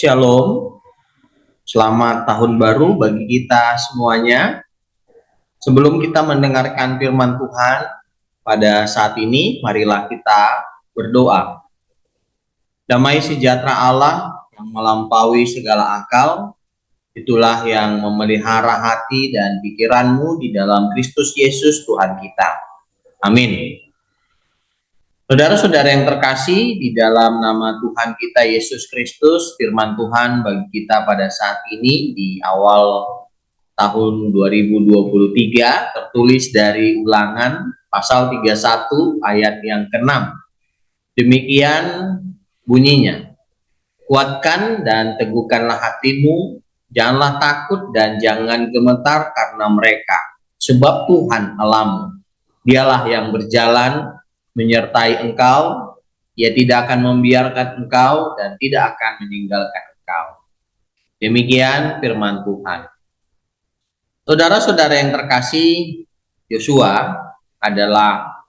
Shalom, selamat tahun baru bagi kita semuanya. Sebelum kita mendengarkan firman Tuhan pada saat ini, marilah kita berdoa. Damai sejahtera Allah yang melampaui segala akal, itulah yang memelihara hati dan pikiranmu di dalam Kristus Yesus Tuhan kita. Amin. Saudara-saudara yang terkasih, di dalam nama Tuhan kita Yesus Kristus, firman Tuhan bagi kita pada saat ini di awal tahun 2023 tertulis dari Ulangan pasal 31 ayat yang ke-6. Demikian bunyinya, kuatkan dan teguhkanlah hatimu, janganlah takut dan jangan gemetar karena mereka, sebab Tuhan Allahmu, dialah yang berjalan menyertai engkau, ia tidak akan membiarkan engkau dan tidak akan meninggalkan engkau. Demikian firman Tuhan. Saudara-saudara yang terkasih, Yosua adalah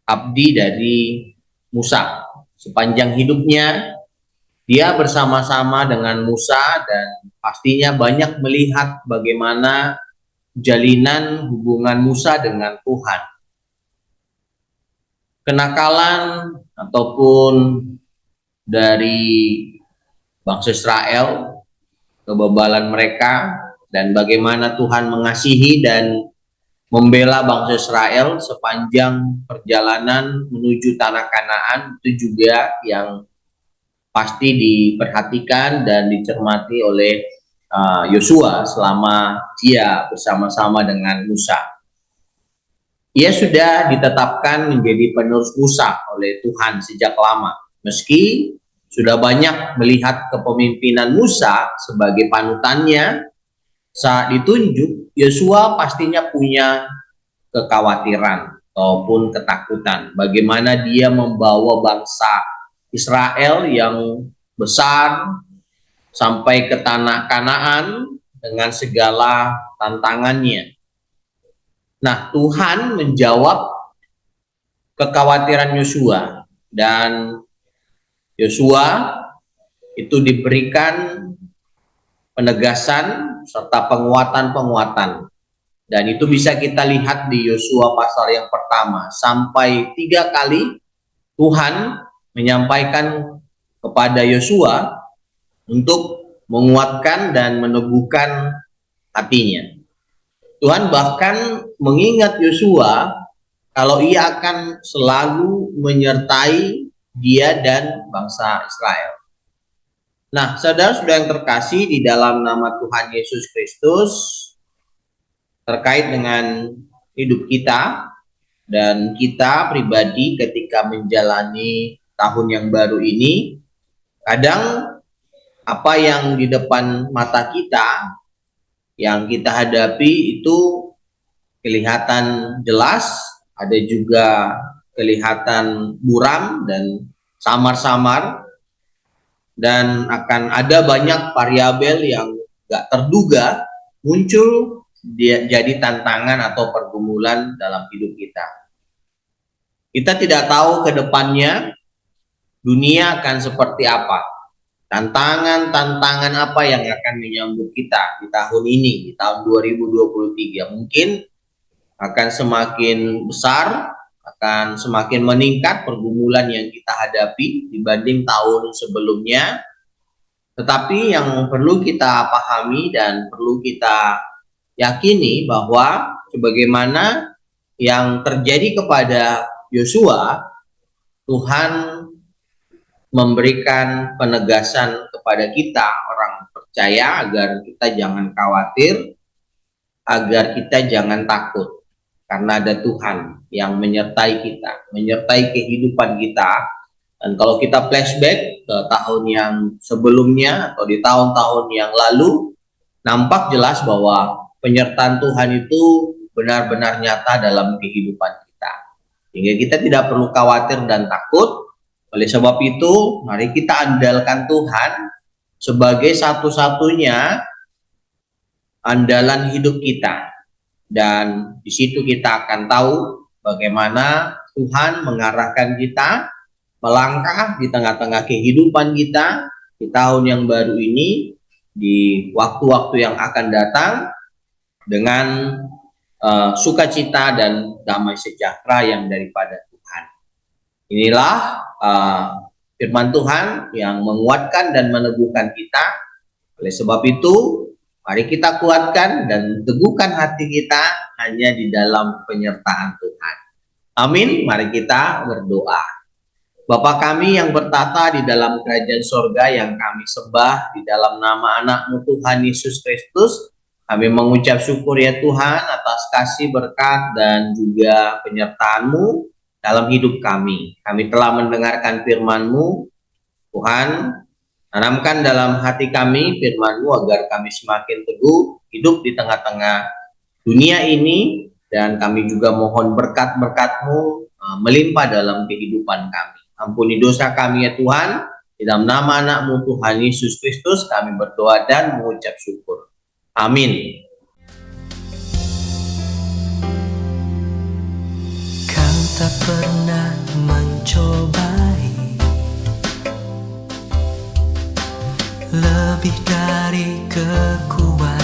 abdi dari Musa. Sepanjang hidupnya, dia bersama-sama dengan Musa dan pastinya banyak melihat bagaimana jalinan hubungan Musa dengan Tuhan. Kenakalan ataupun dari bangsa Israel, kebebalan mereka, dan bagaimana Tuhan mengasihi dan membela bangsa Israel sepanjang perjalanan menuju tanah Kanaan, itu juga yang pasti diperhatikan dan dicermati oleh Yosua selama dia bersama-sama dengan Musa. Ia sudah ditetapkan menjadi penerus Musa oleh Tuhan sejak lama. Meski sudah banyak melihat kepemimpinan Musa sebagai panutannya, saat ditunjuk, Yosua pastinya punya kekhawatiran ataupun ketakutan. Bagaimana dia membawa bangsa Israel yang besar sampai ke tanah Kanaan dengan segala tantangannya. Nah, Tuhan menjawab kekhawatiran Yosua, dan Yosua itu diberikan penegasan serta penguatan-penguatan. Dan itu bisa kita lihat di Yosua pasal yang pertama. Sampai 3 kali Tuhan menyampaikan kepada Yosua untuk menguatkan dan meneguhkan hatinya. Tuhan bahkan mengingat Yosua kalau ia akan selalu menyertai dia dan bangsa Israel. Nah, saudara-saudara yang terkasih di dalam nama Tuhan Yesus Kristus, terkait dengan hidup kita dan kita pribadi ketika menjalani tahun yang baru ini, kadang apa yang di depan mata kita yang kita hadapi itu kelihatan jelas, ada juga kelihatan buram dan samar-samar, dan akan ada banyak variabel yang gak terduga muncul jadi tantangan atau pergumulan dalam hidup kita. Kita tidak tahu ke depannya dunia akan seperti apa. Tantangan-tantangan apa yang akan menyambut kita di tahun ini, di tahun 2023. Mungkin akan semakin besar, akan semakin meningkat pergumulan yang kita hadapi dibanding tahun sebelumnya. Tetapi yang perlu kita pahami dan perlu kita yakini bahwa sebagaimana yang terjadi kepada Yosua, Tuhan memberikan penegasan kepada kita orang percaya agar kita jangan khawatir, agar kita jangan takut, karena ada Tuhan yang menyertai kita, menyertai kehidupan kita. Dan kalau kita flashback ke tahun yang sebelumnya atau di tahun-tahun yang lalu, nampak jelas bahwa penyertaan Tuhan itu benar-benar nyata dalam kehidupan kita. Sehingga kita tidak perlu khawatir dan takut. Oleh sebab itu, mari kita andalkan Tuhan sebagai satu-satunya andalan hidup kita. Dan di situ kita akan tahu bagaimana Tuhan mengarahkan kita melangkah di tengah-tengah kehidupan kita, di tahun yang baru ini, di waktu-waktu yang akan datang, dengan sukacita dan damai sejahtera yang daripada Tuhan. Inilah firman Tuhan yang menguatkan dan meneguhkan kita. Oleh sebab itu, mari kita kuatkan dan teguhkan hati kita hanya di dalam penyertaan Tuhan. Amin. Mari kita berdoa. Bapa kami yang bertata di dalam kerajaan sorga, yang kami sembah di dalam nama anak-Mu Tuhan Yesus Kristus, kami mengucap syukur ya Tuhan atas kasih, berkat, dan juga penyertaan-Mu dalam hidup kami. Kami telah mendengarkan firman-Mu, Tuhan, tanamkan dalam hati kami firman-Mu agar kami semakin teguh hidup di tengah-tengah dunia ini, dan kami juga mohon berkat-berkat-Mu melimpah dalam kehidupan kami. Ampuni dosa kami ya Tuhan, di dalam nama anak-Mu Tuhan Yesus Kristus kami berdoa dan mengucap syukur. Amin. Kau tak pernah mencobai lebih dari kekuatan